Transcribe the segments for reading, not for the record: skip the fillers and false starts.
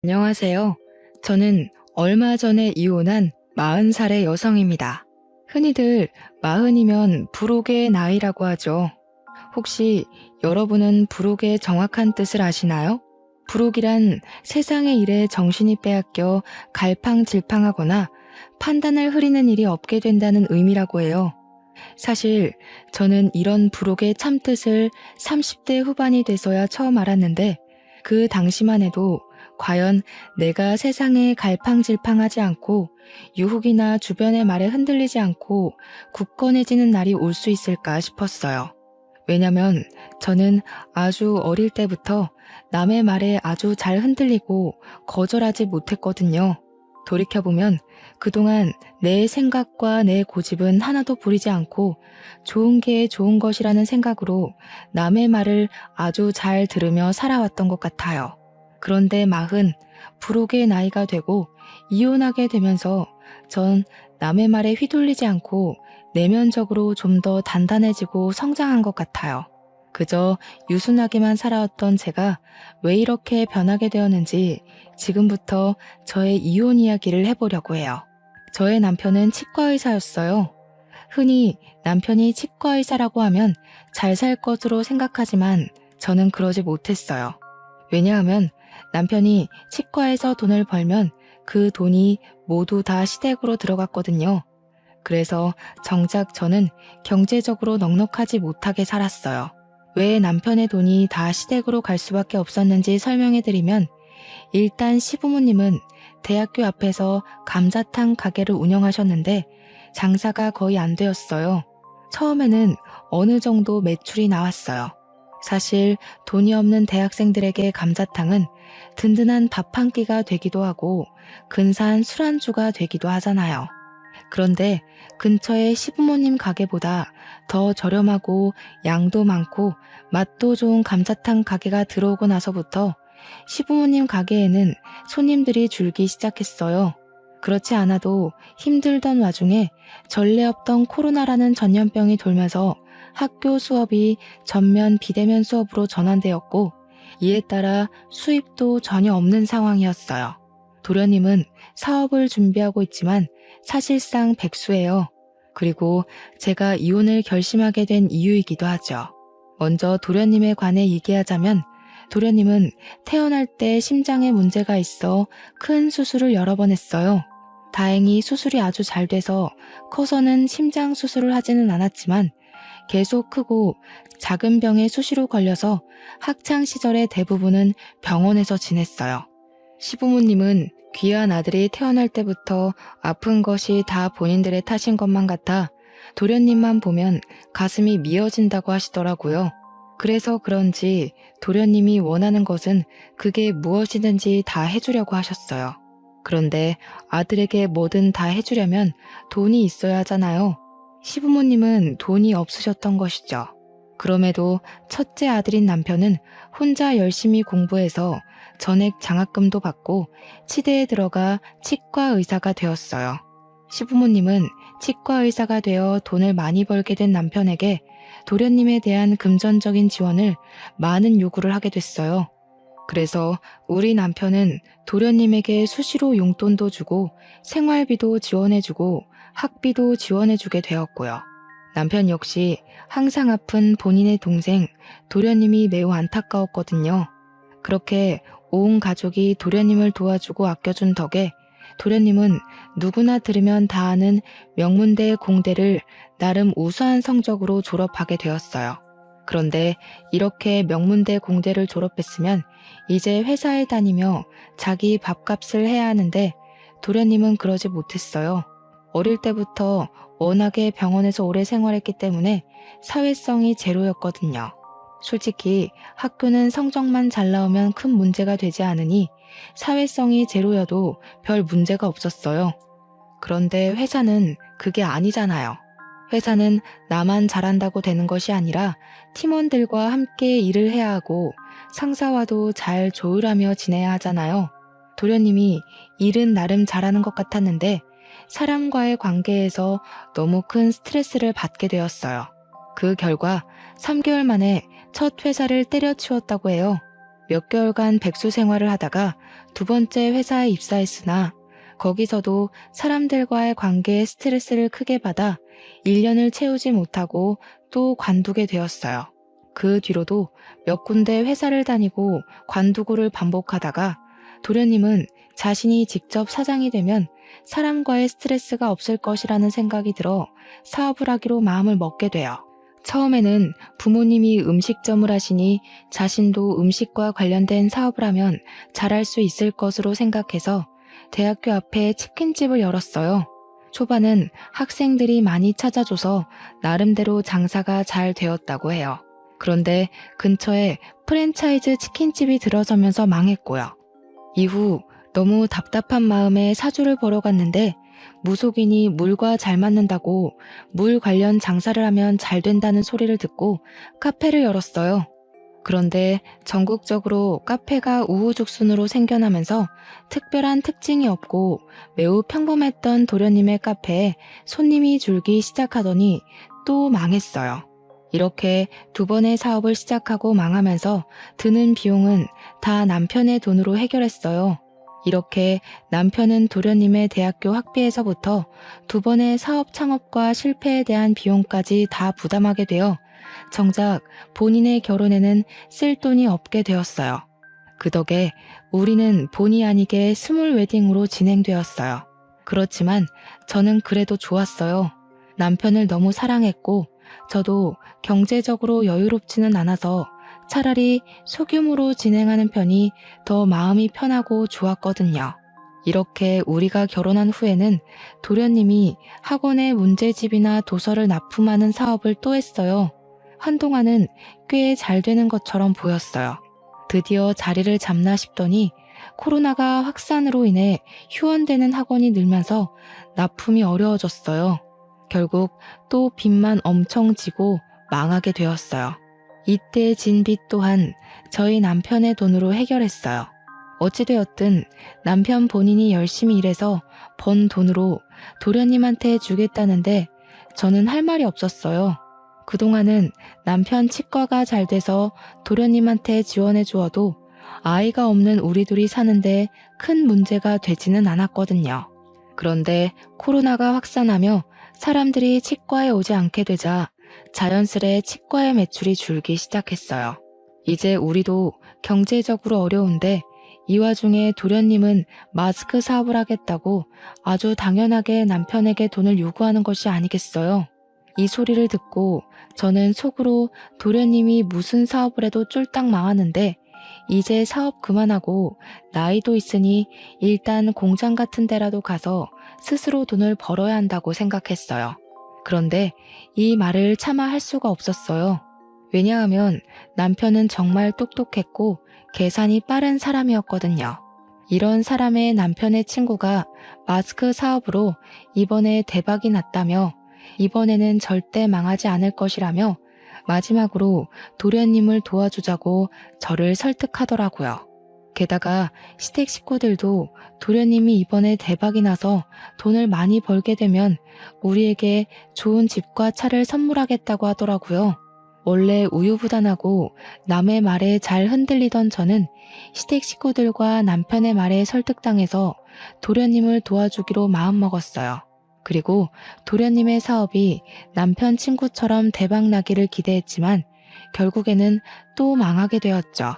안녕하세요. 저는 얼마 전에 이혼한 40살의 여성입니다. 흔히들 40이면 불혹의 나이라고 하죠. 혹시 여러분은 불혹의 정확한 뜻을 아시나요? 불혹이란 세상의 일에 정신이 빼앗겨 갈팡질팡하거나 판단을 흐리는 일이 없게 된다는 의미라고 해요. 사실 저는 이런 불혹의 참뜻을 30대 후반이 돼서야 처음 알았는데 그 당시만 해도 과연 내가 세상에 갈팡질팡하지 않고 유혹이나 주변의 말에 흔들리지 않고 굳건해지는 날이 올 수 있을까 싶었어요. 왜냐면 저는 아주 어릴 때부터 남의 말에 아주 잘 흔들리고 거절하지 못했거든요. 돌이켜보면 그동안 내 생각과 내 고집은 하나도 부리지 않고 좋은 게 좋은 것이라는 생각으로 남의 말을 아주 잘 들으며 살아왔던 것 같아요. 그런데 40, 불혹의 나이가 되고 이혼하게 되면서 전 남의 말에 휘둘리지 않고 내면적으로 좀 더 단단해지고 성장한 것 같아요. 그저 유순하게만 살아왔던 제가 왜 이렇게 변하게 되었는지 지금부터 저의 이혼 이야기를 해보려고 해요. 저의 남편은 치과의사였어요. 흔히 남편이 치과의사라고 하면 잘 살 것으로 생각하지만 저는 그러지 못했어요. 왜냐하면 남편이 치과에서 돈을 벌면 그 돈이 모두 다 시댁으로 들어갔거든요. 그래서 정작 저는 경제적으로 넉넉하지 못하게 살았어요. 왜 남편의 돈이 다 시댁으로 갈 수밖에 없었는지 설명해드리면 일단 시부모님은 대학교 앞에서 감자탕 가게를 운영하셨는데 장사가 거의 안 되었어요. 처음에는 어느 정도 매출이 나왔어요. 사실 돈이 없는 대학생들에게 감자탕은 든든한 밥 한 끼가 되기도 하고 근사한 술안주가 되기도 하잖아요. 그런데 근처의 시부모님 가게보다 더 저렴하고 양도 많고 맛도 좋은 감자탕 가게가 들어오고 나서부터 시부모님 가게에는 손님들이 줄기 시작했어요. 그렇지 않아도 힘들던 와중에 전례 없던 코로나라는 전염병이 돌면서 학교 수업이 전면 비대면 수업으로 전환되었고 이에 따라 수입도 전혀 없는 상황이었어요. 도련님은 사업을 준비하고 있지만 사실상 백수예요. 그리고 제가 이혼을 결심하게 된 이유이기도 하죠. 먼저 도련님에 관해 얘기하자면 도련님은 태어날 때 심장에 문제가 있어 큰 수술을 여러 번 했어요. 다행히 수술이 아주 잘 돼서 커서는 심장 수술을 하지는 않았지만 계속 크고 작은 병에 수시로 걸려서 학창 시절의 대부분은 병원에서 지냈어요. 시부모님은 귀한 아들이 태어날 때부터 아픈 것이 다 본인들의 탓인 것만 같아 도련님만 보면 가슴이 미어진다고 하시더라고요. 그래서 그런지 도련님이 원하는 것은 그게 무엇이든지 다 해주려고 하셨어요. 그런데 아들에게 뭐든 다 해주려면 돈이 있어야 하잖아요. 시부모님은 돈이 없으셨던 것이죠. 그럼에도 첫째 아들인 남편은 혼자 열심히 공부해서 전액 장학금도 받고 치대에 들어가 치과 의사가 되었어요. 시부모님은 치과 의사가 되어 돈을 많이 벌게 된 남편에게 도련님에 대한 금전적인 지원을 많은 요구를 하게 됐어요. 그래서 우리 남편은 도련님에게 수시로 용돈도 주고 생활비도 지원해주고 학비도 지원해주게 되었고요. 남편 역시 항상 아픈 본인의 동생 도련님이 매우 안타까웠거든요. 그렇게 온 가족이 도련님을 도와주고 아껴준 덕에 도련님은 누구나 들으면 다 아는 명문대 공대를 나름 우수한 성적으로 졸업하게 되었어요. 그런데 이렇게 명문대 공대를 졸업했으면 이제 회사에 다니며 자기 밥값을 해야 하는데 도련님은 그러지 못했어요. 어릴 때부터 워낙에 병원에서 오래 생활했기 때문에 사회성이 제로였거든요. 솔직히 학교는 성적만 잘 나오면 큰 문제가 되지 않으니 사회성이 제로여도 별 문제가 없었어요. 그런데 회사는 그게 아니잖아요. 회사는 나만 잘한다고 되는 것이 아니라 팀원들과 함께 일을 해야 하고 상사와도 잘 조율하며 지내야 하잖아요. 도련님이 일은 나름 잘하는 것 같았는데 사람과의 관계에서 너무 큰 스트레스를 받게 되었어요. 그 결과 3개월 만에 첫 회사를 때려치웠다고 해요. 몇 개월간 백수 생활을 하다가 두 번째 회사에 입사했으나 거기서도 사람들과의 관계에 스트레스를 크게 받아 1년을 채우지 못하고 또 관두게 되었어요. 그 뒤로도 몇 군데 회사를 다니고 관두고를 반복하다가 도련님은 자신이 직접 사장이 되면 사람과의 스트레스가 없을 것이라는 생각이 들어 사업을 하기로 마음을 먹게 돼요. 처음에는 부모님이 음식점을 하시니 자신도 음식과 관련된 사업을 하면 잘할 수 있을 것으로 생각해서 대학교 앞에 치킨집을 열었어요. 초반은 학생들이 많이 찾아줘서 나름대로 장사가 잘 되었다고 해요. 그런데 근처에 프랜차이즈 치킨집이 들어서면서 망했고요. 이후 너무 답답한 마음에 사주를 보러 갔는데 무속인이 물과 잘 맞는다고 물 관련 장사를 하면 잘 된다는 소리를 듣고 카페를 열었어요. 그런데 전국적으로 카페가 우후죽순으로 생겨나면서 특별한 특징이 없고 매우 평범했던 도련님의 카페에 손님이 줄기 시작하더니 또 망했어요. 이렇게 두 번의 사업을 시작하고 망하면서 드는 비용은 다 남편의 돈으로 해결했어요. 이렇게 남편은 도련님의 대학교 학비에서부터 두 번의 사업 창업과 실패에 대한 비용까지 다 부담하게 되어 정작 본인의 결혼에는 쓸 돈이 없게 되었어요. 그 덕에 우리는 본의 아니게 스몰 웨딩으로 진행되었어요. 그렇지만 저는 그래도 좋았어요. 남편을 너무 사랑했고 저도 경제적으로 여유롭지는 않아서 차라리 소규모로 진행하는 편이 더 마음이 편하고 좋았거든요. 이렇게 우리가 결혼한 후에는 도련님이 학원에 문제집이나 도서를 납품하는 사업을 또 했어요. 한동안은 꽤 잘 되는 것처럼 보였어요. 드디어 자리를 잡나 싶더니 코로나가 확산으로 인해 휴원되는 학원이 늘면서 납품이 어려워졌어요. 결국 또 빚만 엄청 지고 망하게 되었어요. 이때 진 빚 또한 저희 남편의 돈으로 해결했어요. 어찌되었든 남편 본인이 열심히 일해서 번 돈으로 도련님한테 주겠다는데 저는 할 말이 없었어요. 그동안은 남편 치과가 잘 돼서 도련님한테 지원해 주어도 아이가 없는 우리 둘이 사는데 큰 문제가 되지는 않았거든요. 그런데 코로나가 확산하며 사람들이 치과에 오지 않게 되자 자연스레 치과의 매출이 줄기 시작했어요. 이제 우리도 경제적으로 어려운데 이 와중에 도련님은 마스크 사업을 하겠다고 아주 당연하게 남편에게 돈을 요구하는 것이 아니겠어요. 이 소리를 듣고 저는 속으로 도련님이 무슨 사업을 해도 쫄딱 망하는데 이제 사업 그만하고 나이도 있으니 일단 공장 같은 데라도 가서 스스로 돈을 벌어야 한다고 생각했어요. 그런데 이 말을 차마 할 수가 없었어요. 왜냐하면 남편은 정말 똑똑했고 계산이 빠른 사람이었거든요. 이런 사람의 남편의 친구가 마스크 사업으로 이번에 대박이 났다며 이번에는 절대 망하지 않을 것이라며 마지막으로 도련님을 도와주자고 저를 설득하더라고요. 게다가 시댁 식구들도 도련님이 이번에 대박이 나서 돈을 많이 벌게 되면 우리에게 좋은 집과 차를 선물하겠다고 하더라고요. 원래 우유부단하고 남의 말에 잘 흔들리던 저는 시댁 식구들과 남편의 말에 설득당해서 도련님을 도와주기로 마음먹었어요. 그리고 도련님의 사업이 남편 친구처럼 대박나기를 기대했지만 결국에는 또 망하게 되었죠.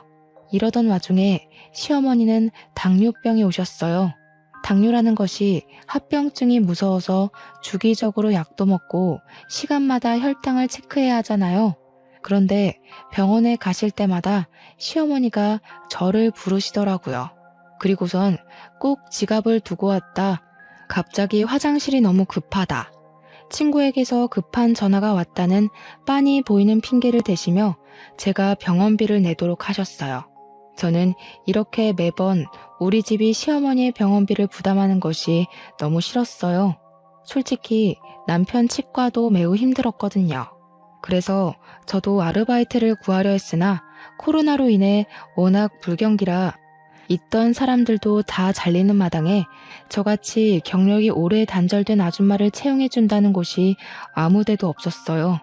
이러던 와중에 시어머니는 당뇨병이 오셨어요. 당뇨라는 것이 합병증이 무서워서 주기적으로 약도 먹고 시간마다 혈당을 체크해야 하잖아요. 그런데 병원에 가실 때마다 시어머니가 저를 부르시더라고요. 그리고선 꼭 지갑을 두고 왔다. 갑자기 화장실이 너무 급하다. 친구에게서 급한 전화가 왔다는 빤히 보이는 핑계를 대시며 제가 병원비를 내도록 하셨어요. 저는 이렇게 매번 우리 집이 시어머니의 병원비를 부담하는 것이 너무 싫었어요. 솔직히 남편 치과도 매우 힘들었거든요. 그래서 저도 아르바이트를 구하려 했으나 코로나로 인해 워낙 불경기라 있던 사람들도 다 잘리는 마당에 저같이 경력이 오래 단절된 아줌마를 채용해준다는 곳이 아무 데도 없었어요.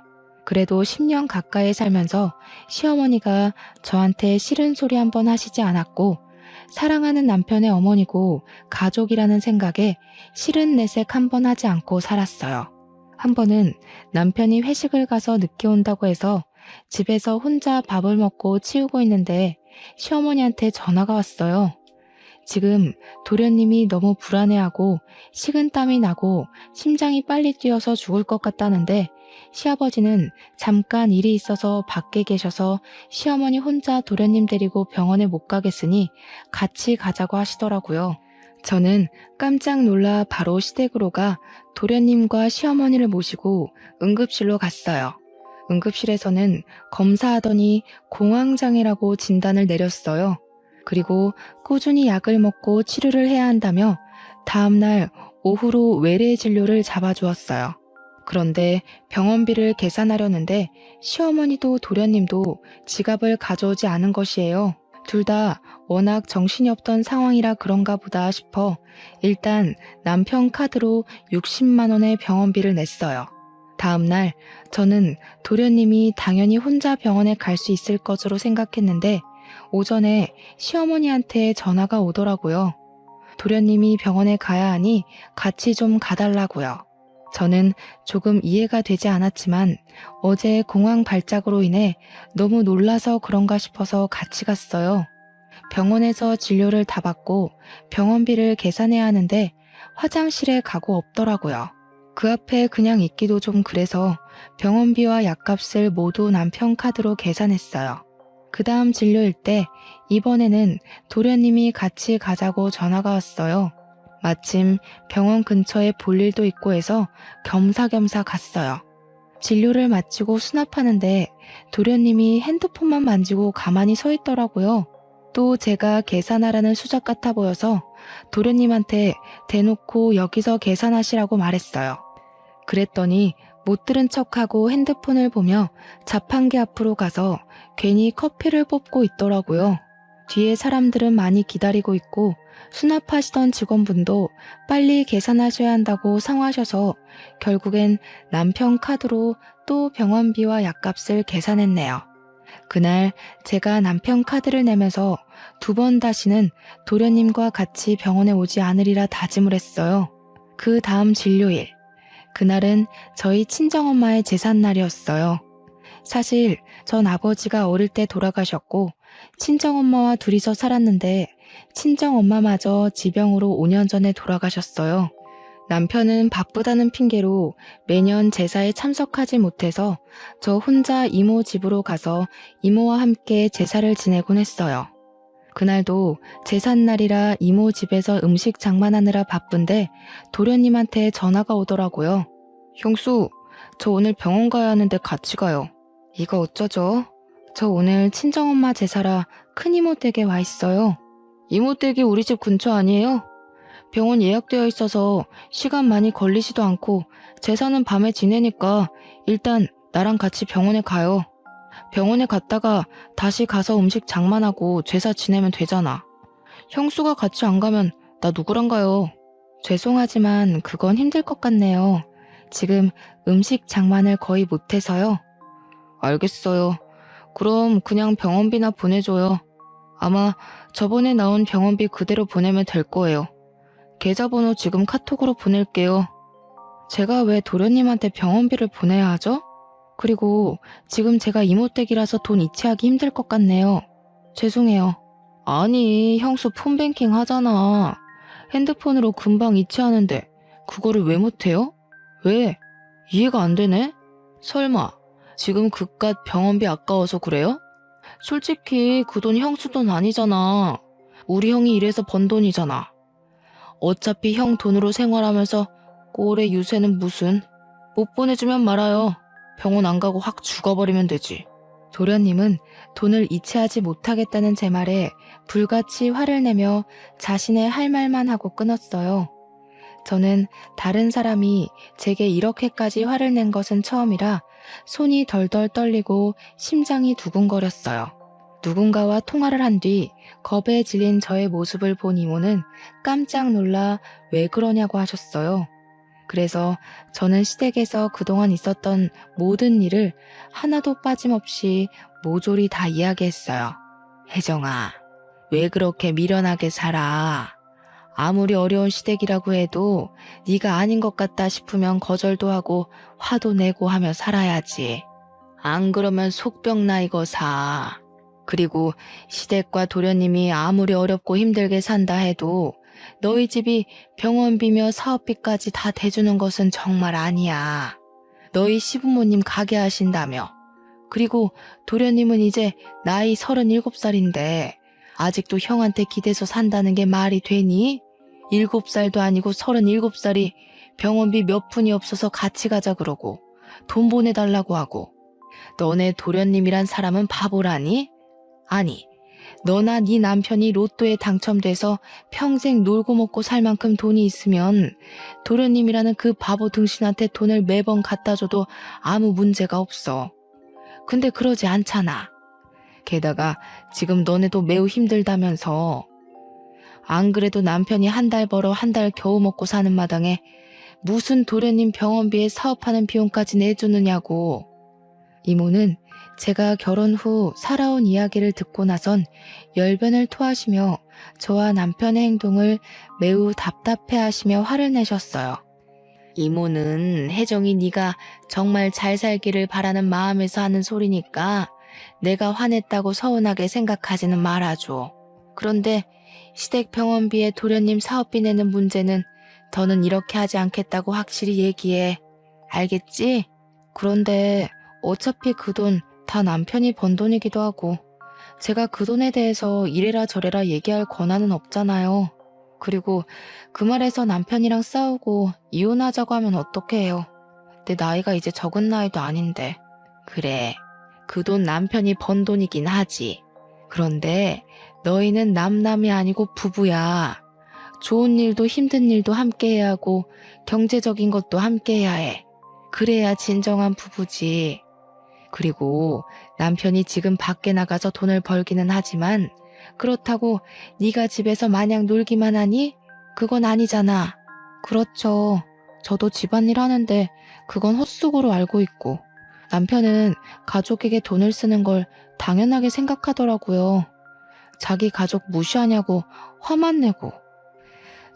그래도 10년 가까이 살면서 시어머니가 저한테 싫은 소리 한 번 하시지 않았고 사랑하는 남편의 어머니고 가족이라는 생각에 싫은 내색 한 번 하지 않고 살았어요. 한 번은 남편이 회식을 가서 늦게 온다고 해서 집에서 혼자 밥을 먹고 치우고 있는데 시어머니한테 전화가 왔어요. 지금 도련님이 너무 불안해하고 식은땀이 나고 심장이 빨리 뛰어서 죽을 것 같다는데 시아버지는 잠깐 일이 있어서 밖에 계셔서 시어머니 혼자 도련님 데리고 병원에 못 가겠으니 같이 가자고 하시더라고요. 저는 깜짝 놀라 바로 시댁으로 가 도련님과 시어머니를 모시고 응급실로 갔어요. 응급실에서는 검사하더니 공황장애라고 진단을 내렸어요. 그리고 꾸준히 약을 먹고 치료를 해야 한다며 다음날 오후로 외래 진료를 잡아주었어요. 그런데 병원비를 계산하려는데 시어머니도 도련님도 지갑을 가져오지 않은 것이에요. 둘 다 워낙 정신이 없던 상황이라 그런가 보다 싶어 일단 남편 카드로 60만 원의 병원비를 냈어요. 다음날 저는 도련님이 당연히 혼자 병원에 갈 수 있을 것으로 생각했는데 오전에 시어머니한테 전화가 오더라고요. 도련님이 병원에 가야 하니 같이 좀 가달라고요. 저는 조금 이해가 되지 않았지만 어제 공황 발작으로 인해 너무 놀라서 그런가 싶어서 같이 갔어요. 병원에서 진료를 다 받고 병원비를 계산해야 하는데 화장실에 가고 없더라고요. 그 앞에 그냥 있기도 좀 그래서 병원비와 약값을 모두 남편 카드로 계산했어요. 그 다음 진료일 때 이번에는 도련님이 같이 가자고 전화가 왔어요. 마침 병원 근처에 볼 일도 있고 해서 겸사겸사 갔어요. 진료를 마치고 수납하는데 도련님이 핸드폰만 만지고 가만히 서 있더라고요. 또 제가 계산하라는 수작 같아 보여서 도련님한테 대놓고 여기서 계산하시라고 말했어요. 그랬더니 못 들은 척하고 핸드폰을 보며 자판기 앞으로 가서 괜히 커피를 뽑고 있더라고요. 뒤에 사람들은 많이 기다리고 있고 수납하시던 직원분도 빨리 계산하셔야 한다고 상하셔서 결국엔 남편 카드로 또 병원비와 약값을 계산했네요. 그날 제가 남편 카드를 내면서 2번 다시는 도련님과 같이 병원에 오지 않으리라 다짐을 했어요. 그 다음 진료일. 그날은 저희 친정엄마의 제삿날이었어요. 사실 전 아버지가 어릴 때 돌아가셨고 친정엄마와 둘이서 살았는데 친정엄마마저 지병으로 5년 전에 돌아가셨어요. 남편은 바쁘다는 핑계로 매년 제사에 참석하지 못해서 저 혼자 이모 집으로 가서 이모와 함께 제사를 지내곤 했어요. 그날도 제삿날이라 이모 집에서 음식 장만하느라 바쁜데 도련님한테 전화가 오더라고요. 형수, 저 오늘 병원 가야 하는데 같이 가요. 이거 어쩌죠? 저 오늘 친정엄마 제사라 큰이모 댁에 와 있어요. 이모 댁이 우리 집 근처 아니에요? 병원 예약되어 있어서 시간 많이 걸리지도 않고 제사는 밤에 지내니까 일단 나랑 같이 병원에 가요. 병원에 갔다가 다시 가서 음식 장만하고 제사 지내면 되잖아. 형수가 같이 안 가면 나 누구랑 가요? 죄송하지만 그건 힘들 것 같네요. 지금 음식 장만을 거의 못해서요. 알겠어요. 그럼 그냥 병원비나 보내줘요. 아마 저번에 나온 병원비 그대로 보내면 될 거예요. 계좌번호 지금 카톡으로 보낼게요. 제가 왜 도련님한테 병원비를 보내야 하죠? 그리고 지금 제가 이모댁이라서 돈 이체하기 힘들 것 같네요. 죄송해요. 아니, 형수 폰뱅킹 하잖아. 핸드폰으로 금방 이체하는데 그거를 왜 못해요? 왜? 이해가 안 되네? 설마 지금 그깟 병원비 아까워서 그래요? 솔직히 그 돈 형수 돈 아니잖아. 우리 형이 일해서 번 돈이잖아. 어차피 형 돈으로 생활하면서 꼴의 유세는 무슨. 못 보내주면 말아요. 병원 안 가고 확 죽어버리면 되지. 도련님은 돈을 이체하지 못하겠다는 제 말에 불같이 화를 내며 자신의 할 말만 하고 끊었어요. 저는 다른 사람이 제게 이렇게까지 화를 낸 것은 처음이라 손이 덜덜 떨리고 심장이 두근거렸어요. 누군가와 통화를 한 뒤 겁에 질린 저의 모습을 본 이모는 깜짝 놀라 왜 그러냐고 하셨어요. 그래서 저는 시댁에서 그동안 있었던 모든 일을 하나도 빠짐없이 모조리 다 이야기했어요. 혜정아, 왜 그렇게 미련하게 살아? 아무리 어려운 시댁이라고 해도 네가 아닌 것 같다 싶으면 거절도 하고 화도 내고 하며 살아야지. 안 그러면 속병 나이거사. 그리고 시댁과 도련님이 아무리 어렵고 힘들게 산다 해도 너희 집이 병원비며 사업비까지 다 대주는 것은 정말 아니야. 너희 시부모님 가게 하신다며. 그리고 도련님은 이제 나이 37살인데 아직도 형한테 기대서 산다는 게 말이 되니? 7살도 아니고 37살이 병원비 몇 푼이 없어서 같이 가자 그러고 돈 보내달라고 하고 너네 도련님이란 사람은 바보라니? 아니, 너나 네 남편이 로또에 당첨돼서 평생 놀고 먹고 살 만큼 돈이 있으면 도련님이라는 그 바보 등신한테 돈을 매번 갖다 줘도 아무 문제가 없어. 근데 그러지 않잖아. 게다가 지금 너네도 매우 힘들다면서. 안 그래도 남편이 한 달 벌어 한 달 겨우 먹고 사는 마당에 무슨 도련님 병원비에 사업하는 비용까지 내주느냐고. 이모는 제가 결혼 후 살아온 이야기를 듣고 나선 열변을 토하시며 저와 남편의 행동을 매우 답답해하시며 화를 내셨어요. 이모는 혜정이 네가 정말 잘 살기를 바라는 마음에서 하는 소리니까 내가 화냈다고 서운하게 생각하지는 말아줘. 그런데 시댁 병원비에 도련님 사업비 내는 문제는 더는 이렇게 하지 않겠다고 확실히 얘기해. 알겠지? 그런데 어차피 그 돈 다 남편이 번 돈이기도 하고 제가 그 돈에 대해서 이래라 저래라 얘기할 권한은 없잖아요. 그리고 그 말에서 남편이랑 싸우고 이혼하자고 하면 어떡해 해요. 내 나이가 이제 적은 나이도 아닌데. 그래, 그 돈 남편이 번 돈이긴 하지. 그런데 너희는 남남이 아니고 부부야. 좋은 일도 힘든 일도 함께 해야 하고 경제적인 것도 함께 해야 해. 그래야 진정한 부부지. 그리고 남편이 지금 밖에 나가서 돈을 벌기는 하지만 그렇다고 네가 집에서 마냥 놀기만 하니? 그건 아니잖아. 그렇죠. 저도 집안일 하는데 그건 헛수고로 알고 있고 남편은 가족에게 돈을 쓰는 걸 당연하게 생각하더라고요. 자기 가족 무시하냐고 화만 내고.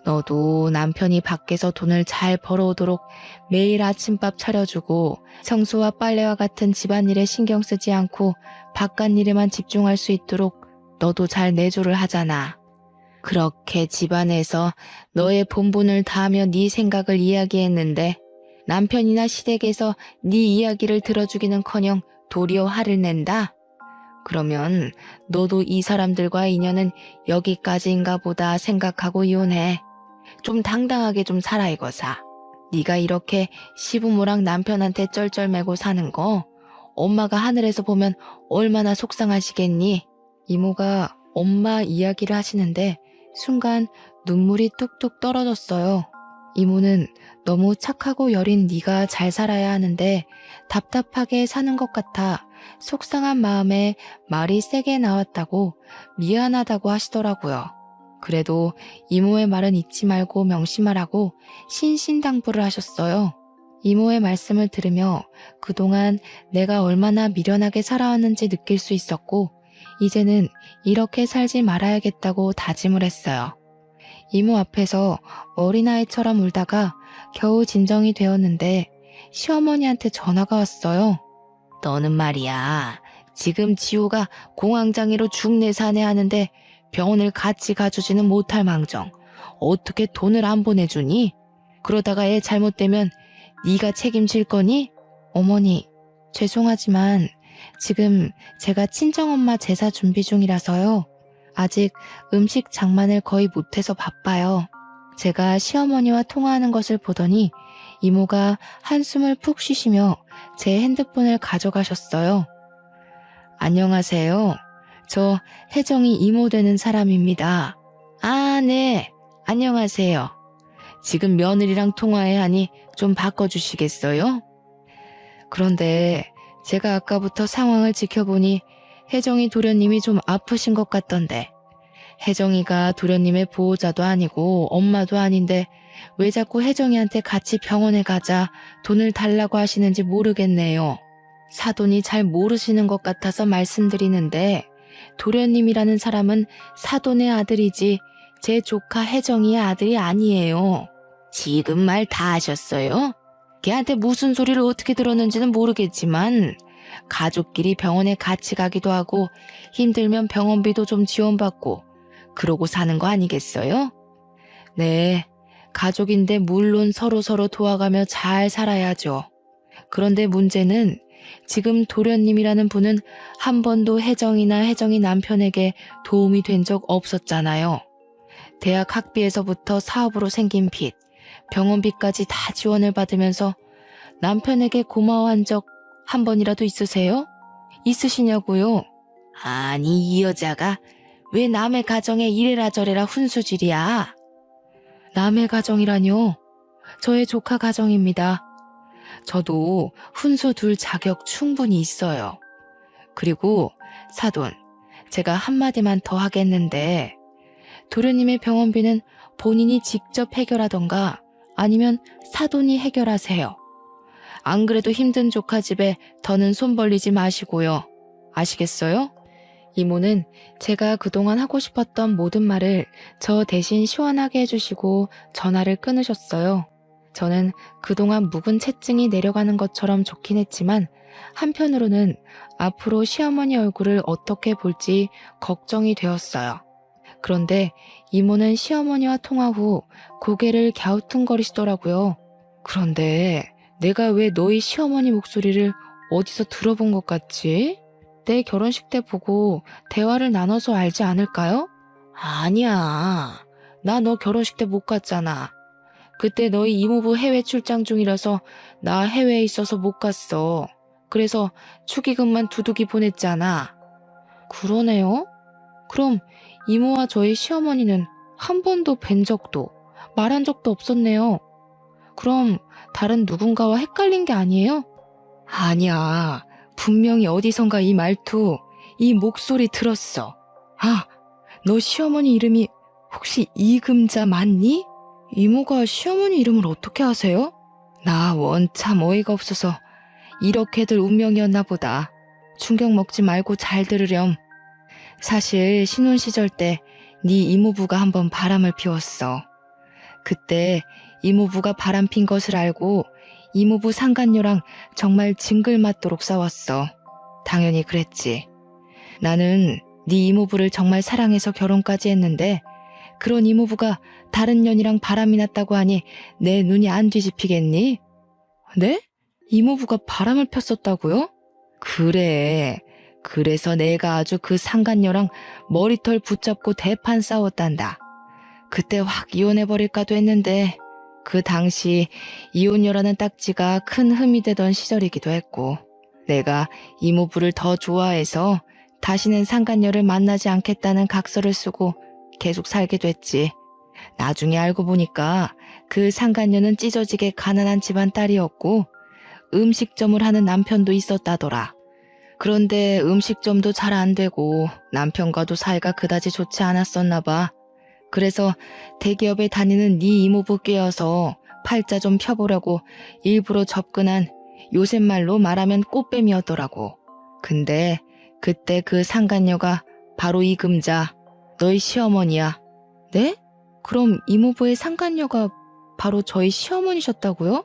너도 남편이 밖에서 돈을 잘 벌어오도록 매일 아침밥 차려주고 청소와 빨래와 같은 집안일에 신경 쓰지 않고 바깥일에만 집중할 수 있도록 너도 잘 내조를 하잖아. 그렇게 집안에서 너의 본분을 다하며 네 생각을 이야기했는데 남편이나 시댁에서 네 이야기를 들어주기는커녕 도리어 화를 낸다? 그러면 너도 이 사람들과의 인연은 여기까지인가 보다 생각하고 이혼해. 좀 당당하게 좀 살아 이거사. 네가 이렇게 시부모랑 남편한테 쩔쩔매고 사는 거 엄마가 하늘에서 보면 얼마나 속상하시겠니? 이모가 엄마 이야기를 하시는데 순간 눈물이 뚝뚝 떨어졌어요. 이모는 너무 착하고 여린 네가 잘 살아야 하는데 답답하게 사는 것 같아 속상한 마음에 말이 세게 나왔다고 미안하다고 하시더라고요. 그래도 이모의 말은 잊지 말고 명심하라고 신신당부를 하셨어요. 이모의 말씀을 들으며 그동안 내가 얼마나 미련하게 살아왔는지 느낄 수 있었고 이제는 이렇게 살지 말아야겠다고 다짐을 했어요. 이모 앞에서 어린아이처럼 울다가 겨우 진정이 되었는데 시어머니한테 전화가 왔어요. 너는 말이야, 지금 지호가 공황장애로 죽내사내 하는데 병원을 같이 가주지는 못할 망정 어떻게 돈을 안 보내주니? 그러다가 애 잘못되면 네가 책임질 거니? 어머니, 죄송하지만 지금 제가 친정엄마 제사 준비 중이라서요. 아직 음식 장만을 거의 못해서 바빠요. 제가 시어머니와 통화하는 것을 보더니 이모가 한숨을 푹 쉬시며 제 핸드폰을 가져가셨어요. 안녕하세요. 저 혜정이 이모 되는 사람입니다. 아, 네. 안녕하세요. 지금 며느리랑 통화해야 하니 좀 바꿔주시겠어요? 그런데 제가 아까부터 상황을 지켜보니 혜정이 도련님이 좀 아프신 것 같던데 혜정이가 도련님의 보호자도 아니고 엄마도 아닌데 왜 자꾸 혜정이한테 같이 병원에 가자 돈을 달라고 하시는지 모르겠네요. 사돈이 잘 모르시는 것 같아서 말씀드리는데 도련님이라는 사람은 사돈의 아들이지 제 조카 혜정이의 아들이 아니에요. 지금 말 다 하셨어요? 걔한테 무슨 소리를 어떻게 들었는지는 모르겠지만 가족끼리 병원에 같이 가기도 하고 힘들면 병원비도 좀 지원받고 그러고 사는 거 아니겠어요? 네, 가족인데 물론 서로서로 도와가며 잘 살아야죠. 그런데 문제는 지금 도련님이라는 분은 한 번도 혜정이나 혜정이 남편에게 도움이 된 적 없었잖아요. 대학 학비에서부터 사업으로 생긴 빚, 병원비까지 다 지원을 받으면서 남편에게 고마워한 적 한 번이라도 있으세요? 있으시냐고요? 아니, 이 여자가 왜 남의 가정에 이래라 저래라 훈수질이야? 남의 가정이라뇨? 저의 조카 가정입니다. 저도 훈수 둘 자격 충분히 있어요. 그리고 사돈, 제가 한마디만 더 하겠는데 도련님의 병원비는 본인이 직접 해결하던가 아니면 사돈이 해결하세요. 안 그래도 힘든 조카 집에 더는 손 벌리지 마시고요. 아시겠어요? 이모는 제가 그동안 하고 싶었던 모든 말을 저 대신 시원하게 해주시고 전화를 끊으셨어요. 저는 그동안 묵은 채증이 내려가는 것처럼 좋긴 했지만 한편으로는 앞으로 시어머니 얼굴을 어떻게 볼지 걱정이 되었어요. 그런데 이모는 시어머니와 통화 후 고개를 갸우뚱거리시더라고요. 그런데 내가 왜 너희 시어머니 목소리를 어디서 들어본 것 같지? 내 결혼식 때 보고 대화를 나눠서 알지 않을까요? 아니야. 나 너 결혼식 때 못 갔잖아. 그때 너희 이모부 해외 출장 중이라서 나 해외에 있어서 못 갔어. 그래서 축의금만 두둑이 보냈잖아. 그러네요. 그럼 이모와 저희 시어머니는 한 번도 뵌 적도 말한 적도 없었네요. 그럼 다른 누군가와 헷갈린 게 아니에요? 아니야. 분명히 어디선가 이 말투, 이 목소리 들었어. 아, 너 시어머니 이름이 혹시 이금자 맞니? 이모가 시어머니 이름을 어떻게 아세요? 나 원참 어이가 없어서 이렇게들 운명이었나 보다. 충격 먹지 말고 잘 들으렴. 사실 신혼 시절 때 네 이모부가 한번 바람을 피웠어. 그때 이모부가 바람 핀 것을 알고 이모부 상간녀랑 정말 징글맞도록 싸웠어. 당연히 그랬지. 나는 네 이모부를 정말 사랑해서 결혼까지 했는데 그런 이모부가 다른 년이랑 바람이 났다고 하니 내 눈이 안 뒤집히겠니? 네? 이모부가 바람을 폈었다고요? 그래. 그래서 내가 아주 그 상간녀랑 머리털 붙잡고 대판 싸웠단다. 그때 확 이혼해버릴까도 했는데 그 당시 이혼녀라는 딱지가 큰 흠이 되던 시절이기도 했고 내가 이모부를 더 좋아해서 다시는 상간녀를 만나지 않겠다는 각서를 쓰고 계속 살게 됐지. 나중에 알고 보니까 그 상간녀는 찢어지게 가난한 집안 딸이었고 음식점을 하는 남편도 있었다더라. 그런데 음식점도 잘 안 되고 남편과도 사이가 그다지 좋지 않았었나 봐. 그래서 대기업에 다니는 네 이모부 꿰어서 팔자 좀 펴보려고 일부러 접근한 요새 말로 말하면 꽃뱀이었더라고. 근데 그때 그 상간녀가 바로 이금자, 너희 시어머니야. 네? 그럼 이모부의 상간녀가 바로 저희 시어머니셨다고요?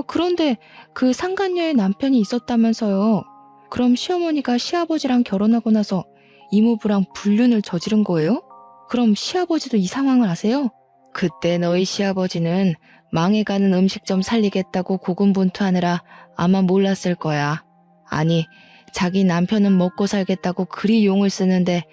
그런데 그 상간녀의 남편이 있었다면서요. 그럼 시어머니가 시아버지랑 결혼하고 나서 이모부랑 불륜을 저지른 거예요? 그럼 시아버지도 이 상황을 아세요? 그때 너희 시아버지는 망해가는 음식점 살리겠다고 고군분투하느라 아마 몰랐을 거야. 아니, 자기 남편은 먹고 살겠다고 그리 용을 쓰는데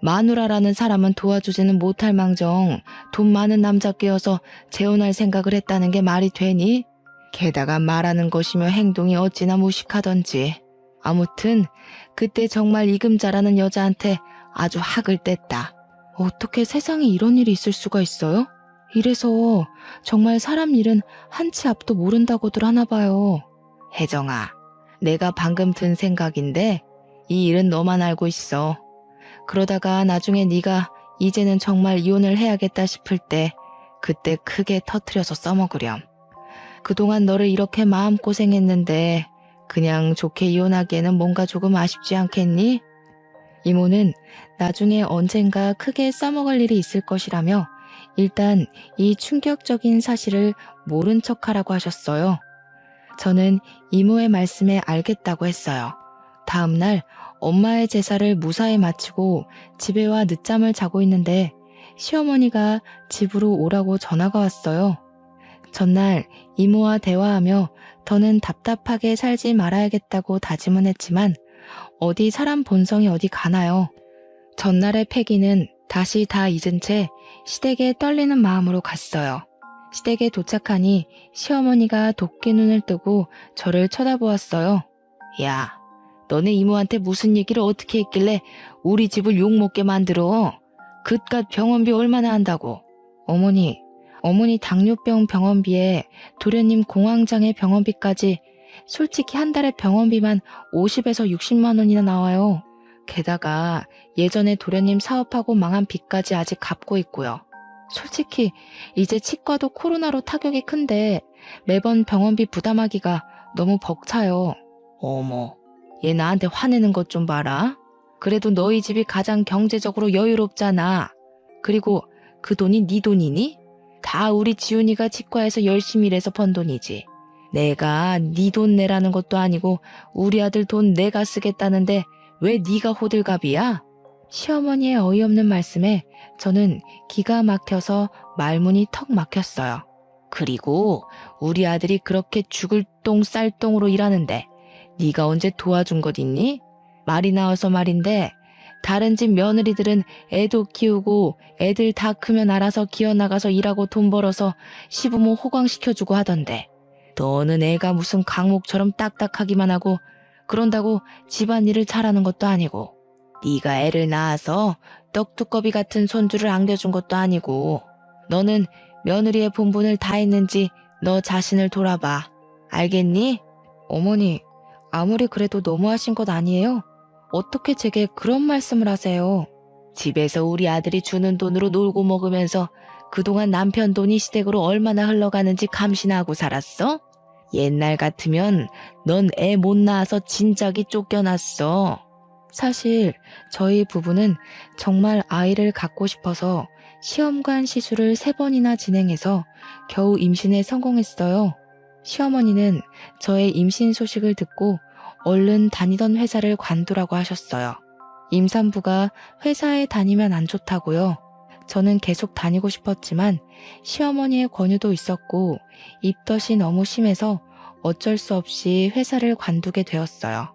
마누라라는 사람은 도와주지는 못할 망정 돈 많은 남자 꿰어서 재혼할 생각을 했다는 게 말이 되니? 게다가 말하는 것이며 행동이 어찌나 무식하던지. 아무튼 그때 정말 이금자라는 여자한테 아주 학을 뗐다. 어떻게 세상에 이런 일이 있을 수가 있어요? 이래서 정말 사람 일은 한치 앞도 모른다고들 하나 봐요. 혜정아, 내가 방금 든 생각인데 이 일은 너만 알고 있어. 그러다가 나중에 네가 이제는 정말 이혼을 해야겠다 싶을 때 그때 크게 터트려서 써먹으렴. 그동안 너를 이렇게 마음고생했는데 그냥 좋게 이혼하기에는 뭔가 조금 아쉽지 않겠니? 이모는 나중에 언젠가 크게 써먹을 일이 있을 것이라며 일단 이 충격적인 사실을 모른 척하라고 하셨어요. 저는 이모의 말씀에 알겠다고 했어요. 다음 날 엄마의 제사를 무사히 마치고 집에 와 늦잠을 자고 있는데 시어머니가 집으로 오라고 전화가 왔어요. 전날 이모와 대화하며 더는 답답하게 살지 말아야겠다고 다짐은 했지만 어디 사람 본성이 어디 가나요. 전날의 패기는 다시 다 잊은 채 시댁에 떨리는 마음으로 갔어요. 시댁에 도착하니 시어머니가 도끼 눈을 뜨고 저를 쳐다보았어요. 야, 너네 이모한테 무슨 얘기를 어떻게 했길래 우리 집을 욕먹게 만들어? 그깟 병원비 얼마나 한다고? 어머니 당뇨병 병원비에 도련님 공황장애 병원비까지 솔직히 한 달에 병원비만 50에서 60만 원이나 나와요. 게다가 예전에 도련님 사업하고 망한 빚까지 아직 갚고 있고요. 솔직히 이제 치과도 코로나로 타격이 큰데 매번 병원비 부담하기가 너무 벅차요. 어머, 얘 나한테 화내는 것 좀 봐라. 그래도 너희 집이 가장 경제적으로 여유롭잖아. 그리고 그 돈이 네 돈이니? 다 우리 지훈이가 치과에서 열심히 일해서 번 돈이지. 내가 네 돈 내라는 것도 아니고 우리 아들 돈 내가 쓰겠다는데 왜 네가 호들갑이야? 시어머니의 어이없는 말씀에 저는 기가 막혀서 말문이 턱 막혔어요. 그리고 우리 아들이 그렇게 죽을 똥 쌀 똥으로 일하는데 네가 언제 도와준 것 있니? 말이 나와서 말인데 다른 집 며느리들은 애도 키우고 애들 다 크면 알아서 기어나가서 일하고 돈 벌어서 시부모 호강시켜주고 하던데 너는 애가 무슨 강목처럼 딱딱하기만 하고 그런다고 집안일을 잘하는 것도 아니고 네가 애를 낳아서 떡두꺼비 같은 손주를 안겨준 것도 아니고 너는 며느리의 본분을 다 했는지 너 자신을 돌아봐. 알겠니? 어머니, 아무리 그래도 너무하신 것 아니에요? 어떻게 제게 그런 말씀을 하세요? 집에서 우리 아들이 주는 돈으로 놀고 먹으면서 그동안 남편 돈이 시댁으로 얼마나 흘러가는지 감시나 하고 살았어? 옛날 같으면 넌 애 못 낳아서 진작이 쫓겨났어. 사실 저희 부부는 정말 아이를 갖고 싶어서 시험관 시술을 3번이나 진행해서 겨우 임신에 성공했어요. 시어머니는 저의 임신 소식을 듣고 얼른 다니던 회사를 관두라고 하셨어요. 임산부가 회사에 다니면 안 좋다고요. 저는 계속 다니고 싶었지만 시어머니의 권유도 있었고 입덧이 너무 심해서 어쩔 수 없이 회사를 관두게 되었어요.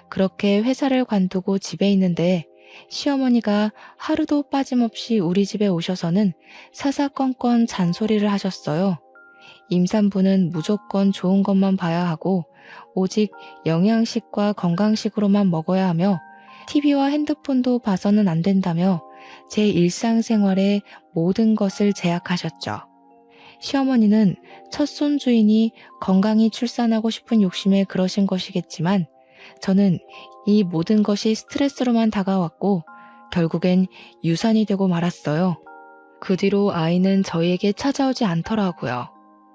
그렇게 회사를 관두고 집에 있는데 시어머니가 하루도 빠짐없이 우리 집에 오셔서는 사사건건 잔소리를 하셨어요. 임산부는 무조건 좋은 것만 봐야 하고 오직 영양식과 건강식으로만 먹어야 하며 TV와 핸드폰도 봐서는 안 된다며 제 일상생활의 모든 것을 제약하셨죠. 시어머니는 첫손 주인이 건강히 출산하고 싶은 욕심에 그러신 것이겠지만 저는 이 모든 것이 스트레스로만 다가왔고 결국엔 유산이 되고 말았어요. 그 뒤로 아이는 저희에게 찾아오지 않더라고요.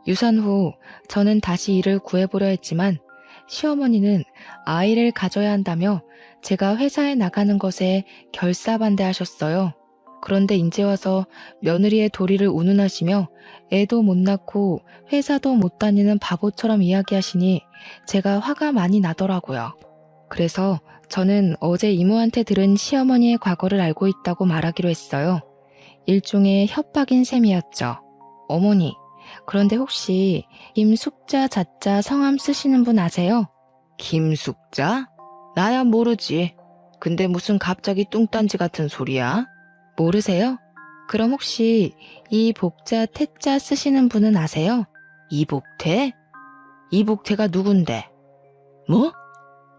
유산 후 저는 다시 일을 구해보려 했지만 시어머니는 아이를 가져야 한다며 제가 회사에 나가는 것에 결사반대하셨어요. 그런데 이제 와서 며느리의 도리를 운운하시며 애도 못 낳고 회사도 못 다니는 바보처럼 이야기하시니 제가 화가 많이 나더라고요. 그래서 저는 어제 이모한테 들은 시어머니의 과거를 알고 있다고 말하기로 했어요. 일종의 협박인 셈이었죠. 어머니, 그런데 혹시 김숙자 자자 성함 쓰시는 분 아세요? 김숙자? 나야 모르지. 근데 무슨 갑자기 뚱딴지 같은 소리야? 모르세요? 그럼 혹시 이 복자 태자 쓰시는 분은 아세요? 이복태? 이복태가 누군데? 뭐?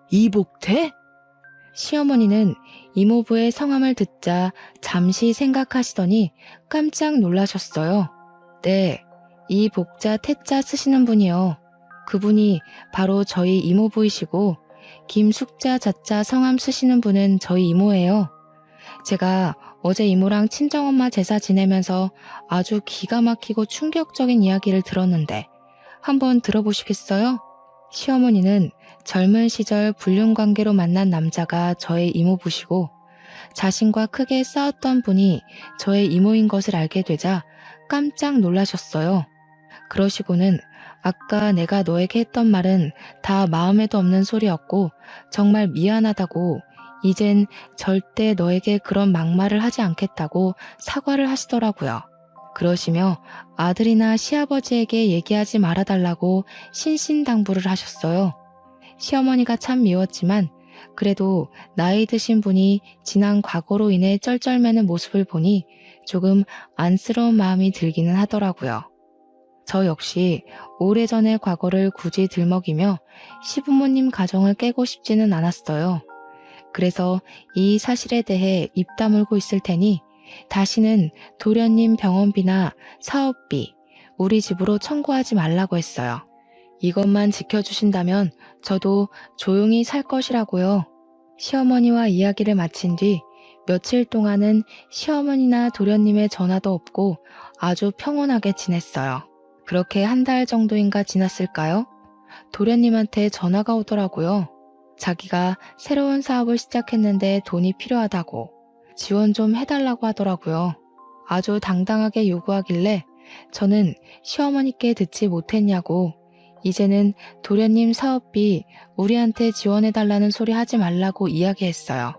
이복태? 시어머니는 이모부의 성함을 듣자 잠시 생각하시더니 깜짝 놀라셨어요. 네, 이 복자 태자 쓰시는 분이요. 그분이 바로 저희 이모부이시고 김숙자 자자 성함 쓰시는 분은 저희 이모예요. 제가 어제 이모랑 친정엄마 제사 지내면서 아주 기가 막히고 충격적인 이야기를 들었는데 한번 들어보시겠어요? 시어머니는 젊은 시절 불륜관계로 만난 남자가 저의 이모부시고 자신과 크게 싸웠던 분이 저의 이모인 것을 알게 되자 깜짝 놀라셨어요. 그러시고는 아까 내가 너에게 했던 말은 다 마음에도 없는 소리였고 정말 미안하다고 이젠 절대 너에게 그런 막말을 하지 않겠다고 사과를 하시더라고요. 그러시며 아들이나 시아버지에게 얘기하지 말아달라고 신신당부를 하셨어요. 시어머니가 참 미웠지만 그래도 나이 드신 분이 지난 과거로 인해 쩔쩔매는 모습을 보니 조금 안쓰러운 마음이 들기는 하더라고요. 저 역시 오래전의 과거를 굳이 들먹이며 시부모님 가정을 깨고 싶지는 않았어요. 그래서 이 사실에 대해 입 다물고 있을 테니 다시는 도련님 병원비나 사업비 우리 집으로 청구하지 말라고 했어요. 이것만 지켜주신다면 저도 조용히 살 것이라고요. 시어머니와 이야기를 마친 뒤 며칠 동안은 시어머니나 도련님의 전화도 없고 아주 평온하게 지냈어요. 그렇게 한 달 정도인가 지났을까요? 도련님한테 전화가 오더라고요. 자기가 새로운 사업을 시작했는데 돈이 필요하다고 지원 좀 해달라고 하더라고요. 아주 당당하게 요구하길래 저는 시어머니께 듣지 못했냐고 이제는 도련님 사업비 우리한테 지원해달라는 소리 하지 말라고 이야기했어요.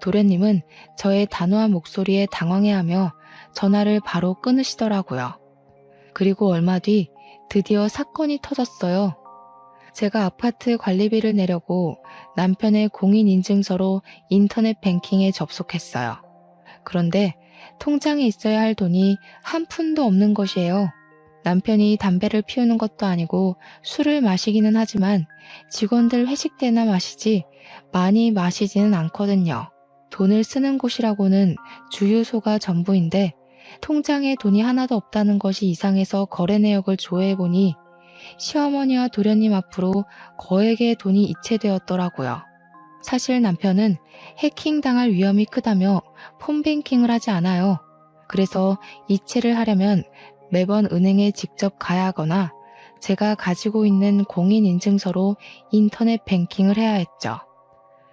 도련님은 저의 단호한 목소리에 당황해하며 전화를 바로 끊으시더라고요. 그리고 얼마 뒤 드디어 사건이 터졌어요. 제가 아파트 관리비를 내려고 남편의 공인인증서로 인터넷 뱅킹에 접속했어요. 그런데 통장에 있어야 할 돈이 한 푼도 없는 것이에요. 남편이 담배를 피우는 것도 아니고 술을 마시기는 하지만 직원들 회식 때나 마시지 많이 마시지는 않거든요. 돈을 쓰는 곳이라고는 주유소가 전부인데 통장에 돈이 하나도 없다는 것이 이상해서 거래 내역을 조회해보니 시어머니와 도련님 앞으로 거액의 돈이 이체되었더라고요. 사실 남편은 해킹당할 위험이 크다며 폰뱅킹을 하지 않아요. 그래서 이체를 하려면 매번 은행에 직접 가야 하거나 제가 가지고 있는 공인인증서로 인터넷 뱅킹을 해야 했죠.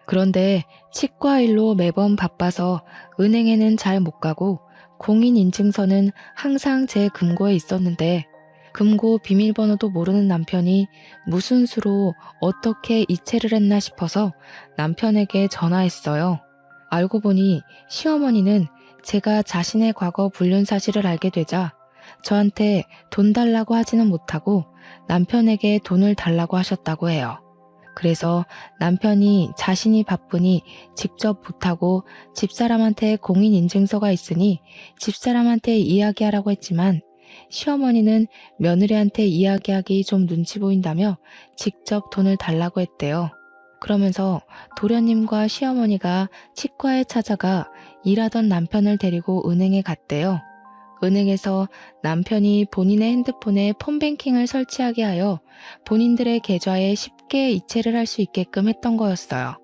그런데 치과 일로 매번 바빠서 은행에는 잘 못 가고 공인인증서는 항상 제 금고에 있었는데 금고 비밀번호도 모르는 남편이 무슨 수로 어떻게 이체를 했나 싶어서 남편에게 전화했어요. 알고 보니 시어머니는 제가 자신의 과거 불륜 사실을 알게 되자 저한테 돈 달라고 하지는 못하고 남편에게 돈을 달라고 하셨다고 해요. 그래서 남편이 자신이 바쁘니 직접 못하고 집사람한테 공인인증서가 있으니 집사람한테 이야기하라고 했지만 시어머니는 며느리한테 이야기하기 좀 눈치 보인다며 직접 돈을 달라고 했대요. 그러면서 도련님과 시어머니가 치과에 찾아가 일하던 남편을 데리고 은행에 갔대요. 은행에서 남편이 본인의 핸드폰에 폰뱅킹을 설치하게 하여 본인들의 계좌에 쉽게 이체를 할 수 있게끔 했던 거였어요.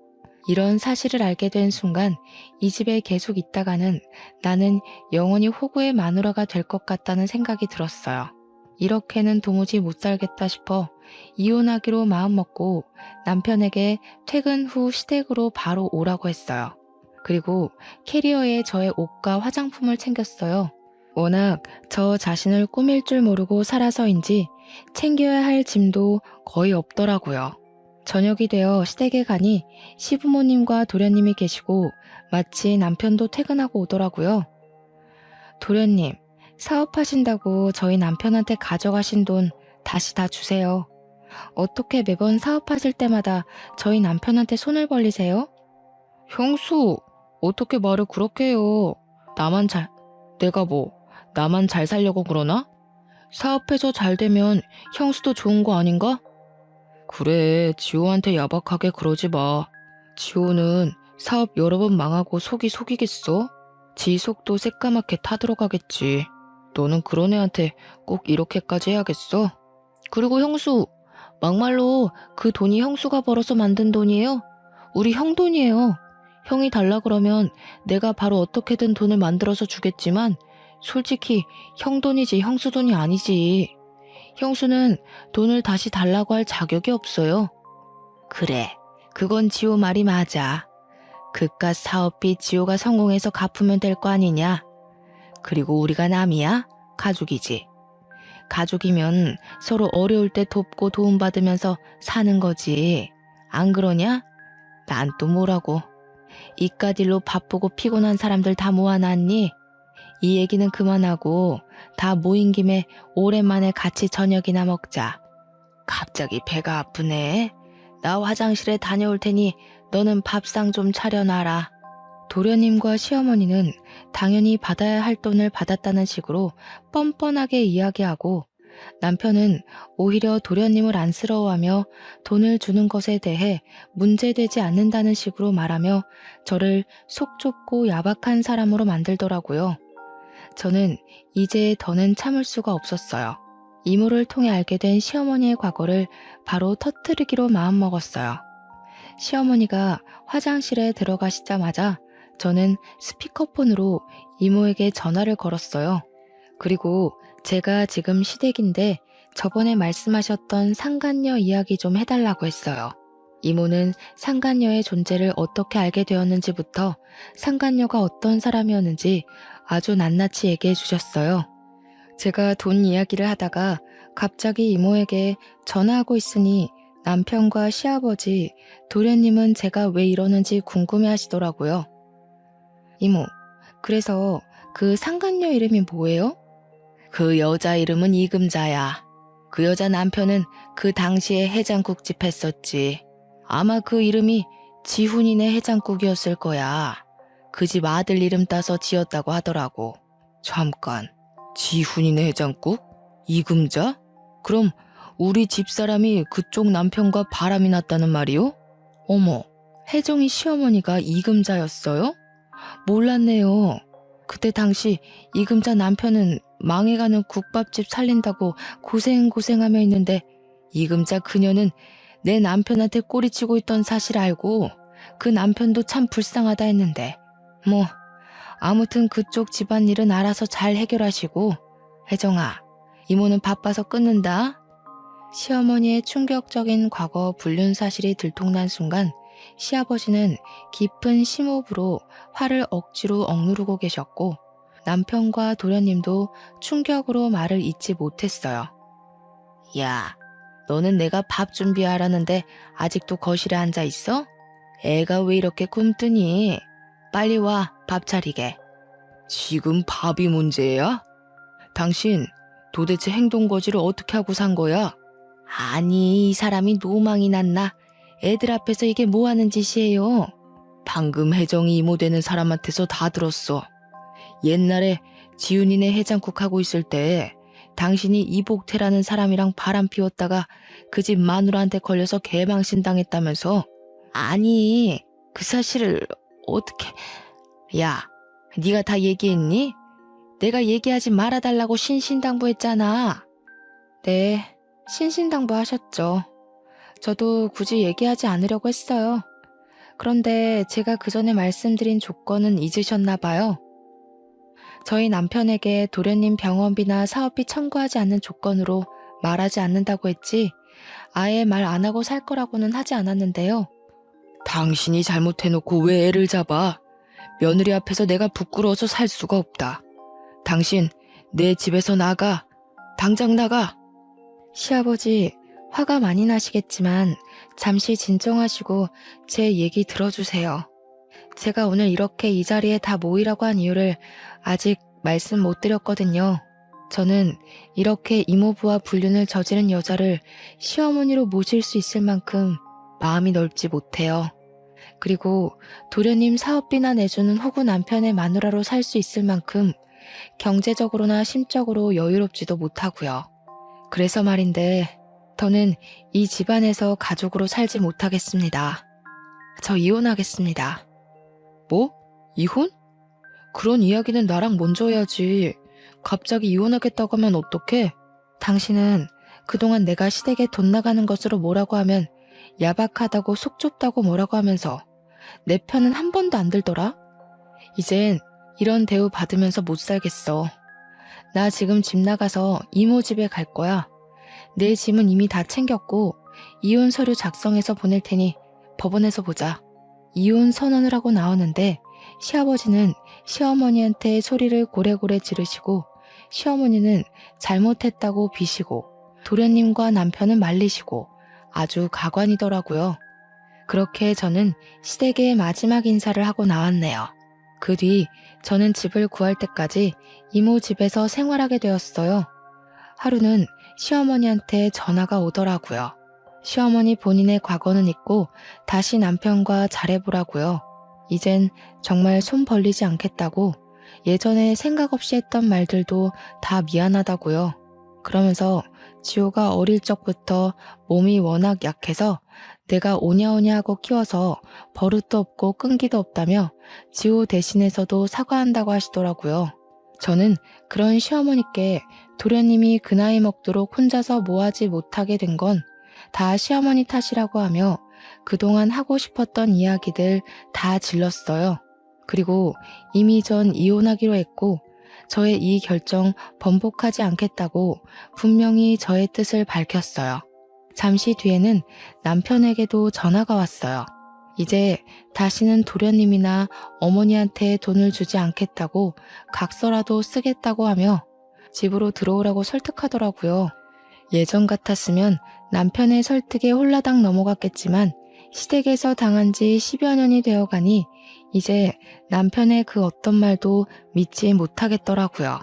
이런 사실을 알게 된 순간 이 집에 계속 있다가는 나는 영원히 호구의 마누라가 될 것 같다는 생각이 들었어요. 이렇게는 도무지 못 살겠다 싶어 이혼하기로 마음먹고 남편에게 퇴근 후 시댁으로 바로 오라고 했어요. 그리고 캐리어에 저의 옷과 화장품을 챙겼어요. 워낙 저 자신을 꾸밀 줄 모르고 살아서인지 챙겨야 할 짐도 거의 없더라고요. 저녁이 되어 시댁에 가니 시부모님과 도련님이 계시고 마치 남편도 퇴근하고 오더라고요. 도련님, 사업하신다고 저희 남편한테 가져가신 돈 다시 다 주세요. 어떻게 매번 사업하실 때마다 저희 남편한테 손을 벌리세요? 형수, 어떻게 말을 그렇게 해요? 나만 잘 살려고 그러나? 사업해서 잘 되면 형수도 좋은 거 아닌가? 그래, 지호한테 야박하게 그러지 마. 지호는 사업 여러 번 망하고 속이 속이겠어? 지 속도 새까맣게 타들어가겠지. 너는 그런 애한테 꼭 이렇게까지 해야겠어? 그리고 형수, 막말로 그 돈이 형수가 벌어서 만든 돈이에요? 우리 형 돈이에요. 형이 달라 그러면 내가 바로 어떻게든 돈을 만들어서 주겠지만 솔직히 형 돈이지 형수 돈이 아니지. 형수는 돈을 다시 달라고 할 자격이 없어요. 그래, 그건 지호 말이 맞아. 그깟 사업비 지호가 성공해서 갚으면 될 거 아니냐. 그리고 우리가 남이야? 가족이지. 가족이면 서로 어려울 때 돕고 도움받으면서 사는 거지. 안 그러냐? 난 또 뭐라고. 이깟 일로 바쁘고 피곤한 사람들 다 모아놨니? 이 얘기는 그만하고 다 모인 김에 오랜만에 같이 저녁이나 먹자. 갑자기 배가 아프네. 나 화장실에 다녀올 테니 너는 밥상 좀 차려놔라. 도련님과 시어머니는 당연히 받아야 할 돈을 받았다는 식으로 뻔뻔하게 이야기하고 남편은 오히려 도련님을 안쓰러워하며 돈을 주는 것에 대해 문제되지 않는다는 식으로 말하며 저를 속 좁고 야박한 사람으로 만들더라고요. 저는 이제 더는 참을 수가 없었어요. 이모를 통해 알게 된 시어머니의 과거를 바로 터뜨리기로 마음먹었어요. 시어머니가 화장실에 들어가시자마자 저는 스피커폰으로 이모에게 전화를 걸었어요. 그리고 제가 지금 시댁인데 저번에 말씀하셨던 상간녀 이야기 좀 해달라고 했어요. 이모는 상간녀의 존재를 어떻게 알게 되었는지부터 상간녀가 어떤 사람이었는지 아주 낱낱이 얘기해 주셨어요. 제가 돈 이야기를 하다가 갑자기 이모에게 전화하고 있으니 남편과 시아버지, 도련님은 제가 왜 이러는지 궁금해 하시더라고요. 이모, 그래서 그 상간녀 이름이 뭐예요? 그 여자 이름은 이금자야. 그 여자 남편은 그 당시에 해장국집 했었지. 아마 그 이름이 지훈이네 해장국이었을 거야. 그 집 아들 이름 따서 지었다고 하더라고. 잠깐, 지훈이네 해장국? 이금자? 그럼 우리 집사람이 그쪽 남편과 바람이 났다는 말이요? 어머, 혜정이 시어머니가 이금자였어요? 몰랐네요. 그때 당시 이금자 남편은 망해가는 국밥집 살린다고 고생하며 있는데 이금자 그녀는 내 남편한테 꼬리치고 있던 사실 알고 그 남편도 참 불쌍하다 했는데 뭐 아무튼 그쪽 집안일은 알아서 잘 해결하시고 혜정아, 이모는 바빠서 끊는다. 시어머니의 충격적인 과거 불륜 사실이 들통난 순간 시아버지는 깊은 심호흡으로 화를 억지로 억누르고 계셨고 남편과 도련님도 충격으로 말을 잇지 못했어요. 야, 너는 내가 밥 준비하라는데 아직도 거실에 앉아 있어? 애가 왜 이렇게 굶뜨니? 빨리 와, 밥 차리게. 지금 밥이 문제야? 당신 도대체 행동거지를 어떻게 하고 산 거야? 아니, 이 사람이 노망이 났나? 애들 앞에서 이게 뭐 하는 짓이에요? 방금 혜정이 이모 되는 사람한테서 다 들었어. 옛날에 지훈이네 해장국 하고 있을 때 당신이 이복태라는 사람이랑 바람 피웠다가 그 집 마누라한테 걸려서 개망신 당했다면서. 아니, 그 사실을 어떻게... 야, 네가 다 얘기했니? 내가 얘기하지 말아달라고 신신당부했잖아. 네, 신신당부하셨죠. 저도 굳이 얘기하지 않으려고 했어요. 그런데 제가 그 전에 말씀드린 조건은 잊으셨나 봐요. 저희 남편에게 도련님 병원비나 사업비 청구하지 않는 조건으로 말하지 않는다고 했지 아예 말 안 하고 살 거라고는 하지 않았는데요. 당신이 잘못해놓고 왜 애를 잡아? 며느리 앞에서 내가 부끄러워서 살 수가 없다. 당신 내 집에서 나가. 당장 나가. 시아버지, 화가 많이 나시겠지만 잠시 진정하시고 제 얘기 들어주세요. 제가 오늘 이렇게 이 자리에 다 모이라고 한 이유를 아직 말씀 못 드렸거든요. 저는 이렇게 이모부와 불륜을 저지른 여자를 시어머니로 모실 수 있을 만큼 마음이 넓지 못해요. 그리고 도련님 사업비나 내주는 호구 남편의 마누라로 살 수 있을 만큼 경제적으로나 심적으로 여유롭지도 못하고요. 그래서 말인데 더는 이 집안에서 가족으로 살지 못하겠습니다. 저 이혼하겠습니다. 뭐? 이혼? 그런 이야기는 나랑 먼저 해야지. 갑자기 이혼하겠다고 하면 어떡해? 당신은 그동안 내가 시댁에 돈 나가는 것으로 뭐라고 하면 야박하다고 속 좁다고 뭐라고 하면서 내 편은 한 번도 안 들더라. 이젠 이런 대우 받으면서 못 살겠어. 나 지금 집 나가서 이모 집에 갈 거야. 내 짐은 이미 다 챙겼고 이혼 서류 작성해서 보낼 테니 법원에서 보자. 이혼 선언을 하고 나오는데 시아버지는 시어머니한테 소리를 고래고래 지르시고 시어머니는 잘못했다고 비시고 도련님과 남편은 말리시고 아주 가관이더라고요. 그렇게 저는 시댁의 마지막 인사를 하고 나왔네요. 그 뒤 저는 집을 구할 때까지 이모 집에서 생활하게 되었어요. 하루는 시어머니한테 전화가 오더라고요. 시어머니 본인의 과거는 잊고 다시 남편과 잘해보라고요. 이젠 정말 손 벌리지 않겠다고, 예전에 생각 없이 했던 말들도 다 미안하다고요. 그러면서 지호가 어릴 적부터 몸이 워낙 약해서 내가 오냐오냐 하고 키워서 버릇도 없고 끈기도 없다며 지호 대신해서도 사과한다고 하시더라고요. 저는 그런 시어머니께 도련님이 그 나이 먹도록 혼자서 뭐하지 못하게 된 건 다 시어머니 탓이라고 하며 그동안 하고 싶었던 이야기들 다 질렀어요. 그리고 이미 전 이혼하기로 했고 저의 이 결정 번복하지 않겠다고 분명히 저의 뜻을 밝혔어요. 잠시 뒤에는 남편에게도 전화가 왔어요. 이제 다시는 도련님이나 어머니한테 돈을 주지 않겠다고 각서라도 쓰겠다고 하며 집으로 들어오라고 설득하더라고요. 예전 같았으면 남편의 설득에 홀라당 넘어갔겠지만 시댁에서 당한 지 10여 년이 되어가니 이제 남편의 그 어떤 말도 믿지 못하겠더라고요.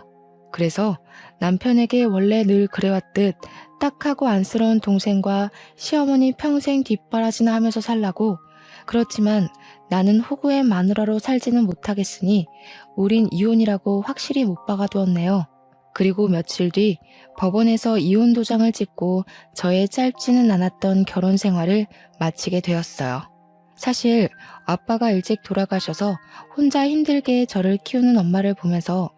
그래서 남편에게 원래 늘 그래왔듯 딱하고 안쓰러운 동생과 시어머니 평생 뒷바라지나 하면서 살라고, 그렇지만 나는 호구의 마누라로 살지는 못하겠으니 우린 이혼이라고 확실히 못 박아두었네요. 그리고 며칠 뒤 법원에서 이혼 도장을 찍고 저의 짧지는 않았던 결혼 생활을 마치게 되었어요. 사실 아빠가 일찍 돌아가셔서 혼자 힘들게 저를 키우는 엄마를 보면서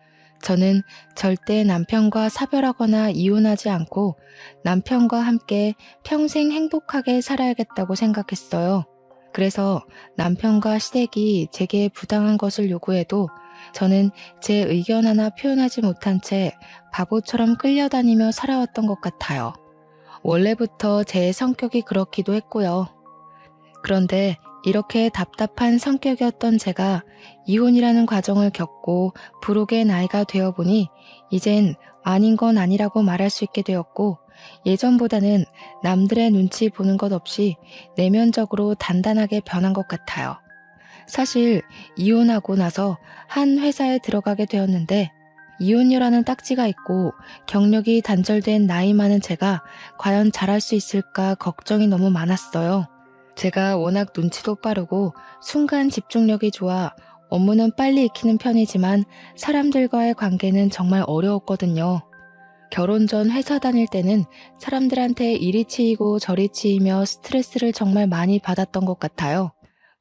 저는 절대 남편과 사별하거나 이혼하지 않고 남편과 함께 평생 행복하게 살아야겠다고 생각했어요. 그래서 남편과 시댁이 제게 부당한 것을 요구해도 저는 제 의견 하나 표현하지 못한 채 바보처럼 끌려다니며 살아왔던 것 같아요. 원래부터 제 성격이 그렇기도 했고요. 그런데 이렇게 답답한 성격이었던 제가 이혼이라는 과정을 겪고 부록의 나이가 되어보니 이젠 아닌 건 아니라고 말할 수 있게 되었고, 예전보다는 남들의 눈치 보는 것 없이 내면적으로 단단하게 변한 것 같아요. 사실 이혼하고 나서 한 회사에 들어가게 되었는데 이혼녀라는 딱지가 있고 경력이 단절된 나이 많은 제가 과연 잘할 수 있을까 걱정이 너무 많았어요. 제가 워낙 눈치도 빠르고 순간 집중력이 좋아 업무는 빨리 익히는 편이지만 사람들과의 관계는 정말 어려웠거든요. 결혼 전 회사 다닐 때는 사람들한테 이리 치이고 저리 치이며 스트레스를 정말 많이 받았던 것 같아요.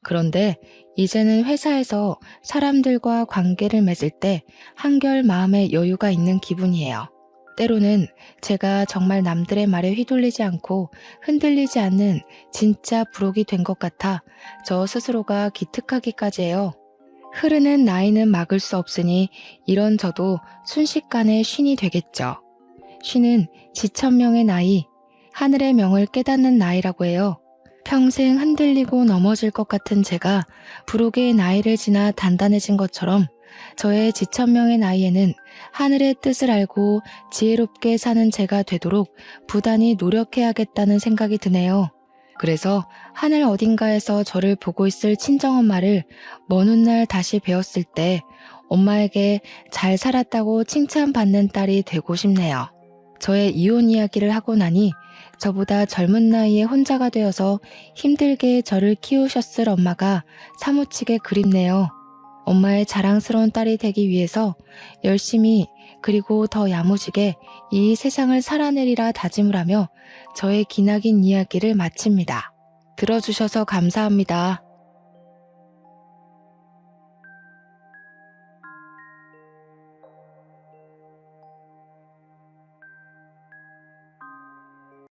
그런데 이제는 회사에서 사람들과 관계를 맺을 때 한결 마음에 여유가 있는 기분이에요. 때로는 제가 정말 남들의 말에 휘둘리지 않고 흔들리지 않는 진짜 부록이 된 것 같아 저 스스로가 기특하기까지 해요. 흐르는 나이는 막을 수 없으니 이런 저도 순식간에 쉰이 되겠죠. 쉰은 지천명의 나이, 하늘의 명을 깨닫는 나이라고 해요. 평생 흔들리고 넘어질 것 같은 제가 부록의 나이를 지나 단단해진 것처럼 저의 지천명의 나이에는 하늘의 뜻을 알고 지혜롭게 사는 제가 되도록 부단히 노력해야겠다는 생각이 드네요. 그래서 하늘 어딘가에서 저를 보고 있을 친정엄마를 먼 훗날 다시 배웠을 때 엄마에게 잘 살았다고 칭찬받는 딸이 되고 싶네요. 저의 이혼 이야기를 하고 나니 저보다 젊은 나이에 혼자가 되어서 힘들게 저를 키우셨을 엄마가 사무치게 그립네요. 엄마의 자랑스러운 딸이 되기 위해서 열심히 그리고 더 야무지게 이 세상을 살아내리라 다짐을 하며 저의 기나긴 이야기를 마칩니다. 들어주셔서 감사합니다.